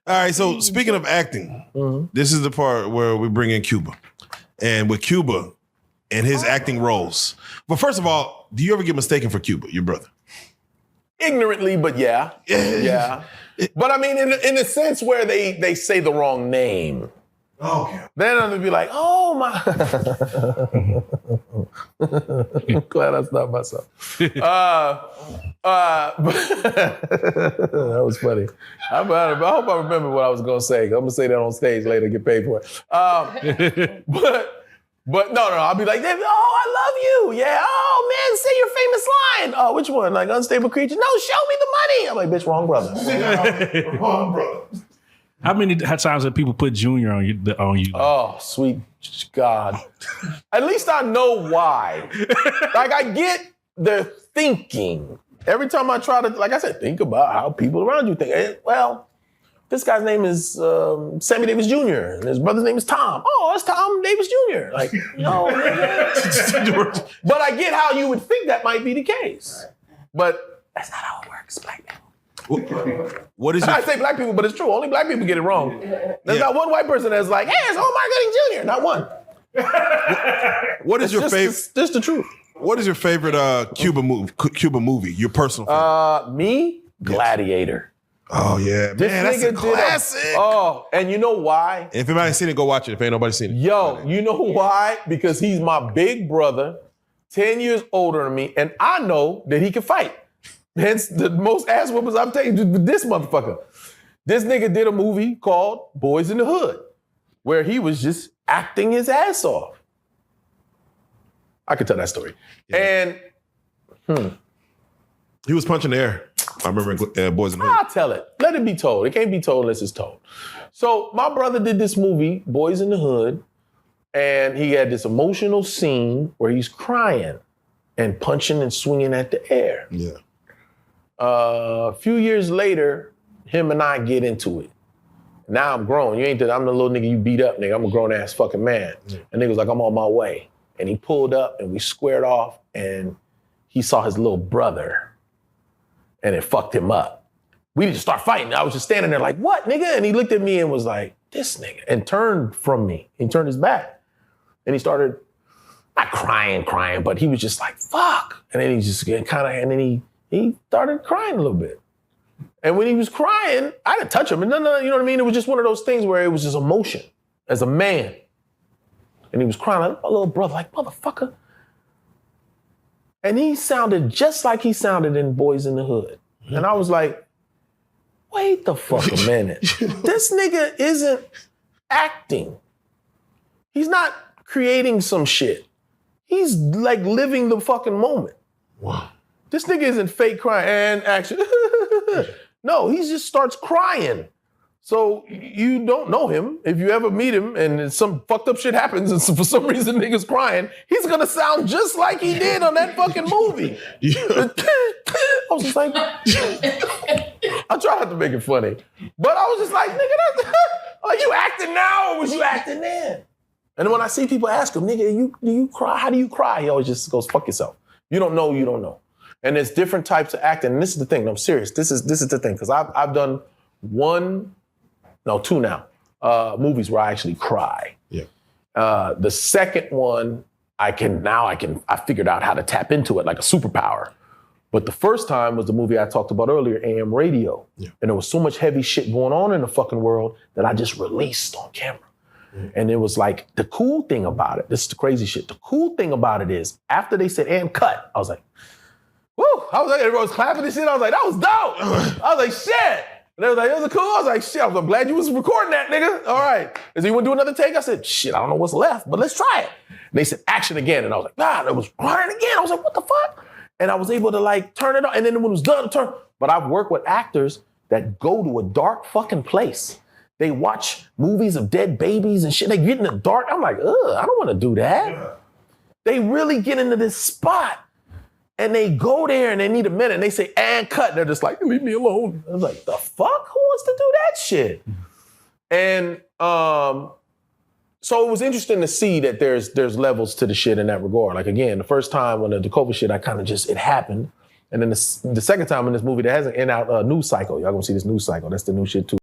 All right, so speaking of acting, this is the part where we bring in Cuba. And with Cuba and his acting roles. But first of all, do you ever get mistaken for Cuba, your brother? Ignorantly, but yeah. Yeah. But I mean, in a sense where they say the wrong name. Okay. Then I'm gonna be like, oh my. Glad I stopped myself. That was funny. I hope I remember what I was gonna say. I'm gonna say that on stage later, get paid for it. But no, I'll be like, oh, I love you. Yeah, oh man, say your famous line. Oh, which one? Like unstable creature? No, show me the money. I'm like, bitch, wrong brother. Wrong brother. How many times have people put Junior on you? Oh, sweet God. At least I know why. Like, I get their thinking. Every time I try to, like I said, think about how people around you think. Well, this guy's name is Sammy Davis Jr. and his brother's name is Tom. Oh, it's Tom Davis Jr. Like, no. But I get how you would think that might be the case. But that's not how it works, black people. What is your... I say black people, but it's true. Only black people get it wrong. There's not one white person that's like, hey, it's Omar Gooding Jr. Not one. What is your favorite? Just the truth. What is your favorite Cuba movie? Your personal favorite? Me? Gladiator. Oh yeah, man, that's a classic. And you know why? If anybody's seen it, go watch it. If ain't nobody seen it. Yo, you know why? Because he's my big brother, 10 years older than me, and I know that he can fight. Hence, the most ass whoopers I've taken with this motherfucker. This nigga did a movie called Boys in the Hood, where he was just acting his ass off. I could tell that story. Yeah. And he was punching the air. I remember Boys in the Hood. I'll tell it. Let it be told. It can't be told unless it's told. So my brother did this movie, Boys in the Hood, and he had this emotional scene where he's crying and punching and swinging at the air. Yeah. A few years later, him and I get into it. Now I'm grown. I'm the little nigga you beat up, nigga. I'm a grown ass fucking man. Yeah. And nigga was like, I'm on my way. And he pulled up and we squared off and he saw his little brother and it fucked him up. We didn't start fighting. I was just standing there like, what, nigga? And he looked at me and was like, this nigga, and turned from me. He turned his back. And he started, not crying, but he was just like, fuck. And then he just and then he started crying a little bit. And when he was crying, I didn't touch him. And no, you know what I mean? It was just one of those things where it was just emotion as a man. And he was crying like, my little brother, like, motherfucker. And he sounded just like he sounded in Boys in the Hood. And I was like, wait the fuck a minute. This nigga isn't acting. He's not creating some shit. He's like living the fucking moment. Wow. This nigga isn't fake crying and action. No, he just starts crying. So you don't know him. If you ever meet him and some fucked up shit happens and for some reason nigga's crying, he's gonna sound just like he did on that fucking movie. Yeah. I was just like, I tried not to make it funny. But I was just like, nigga, are you acting now or was you acting then? And when I see people ask him, nigga, do you cry? How do you cry? He always just goes, fuck yourself. You don't know, you don't know. And there's different types of acting. And this is the thing, I'm serious. This is the thing, because I've done two now, movies where I actually cry. Yeah. The second one, I figured out how to tap into it like a superpower. But the first time was the movie I talked about earlier, AM Radio. Yeah. And there was so much heavy shit going on in the fucking world that I just released on camera. Mm. And it was like, the cool thing about it, this is the crazy shit. The cool thing about it is, after they said, and cut, I was like, woo! I was like, everyone was clapping and shit. I was like, that was dope. I was like, shit. And they was like, it was cool. I was like, shit, I'm glad you was recording that, nigga. All right. Is you want to do another take? I said, shit, I don't know what's left, but let's try it. And they said, action again. And I was like, nah, it was crying again. I was like, what the fuck? And I was able to like turn it on. And then when it was done, turn. But I've worked with actors that go to a dark fucking place. They watch movies of dead babies and shit. They get in the dark. I'm like, ugh, I don't want to do that. Yeah. They really get into this spot. And they go there and they need a minute and they say, and cut. They're just like, leave me alone. I was like, the fuck? Who wants to do that shit? And so it was interesting to see that there's levels to the shit in that regard. Like, again, the first time when the COVID shit, I kind of just, it happened. And then the second time in this movie, there hasn't end out a news cycle. Y'all gonna see this news cycle. That's the new shit too.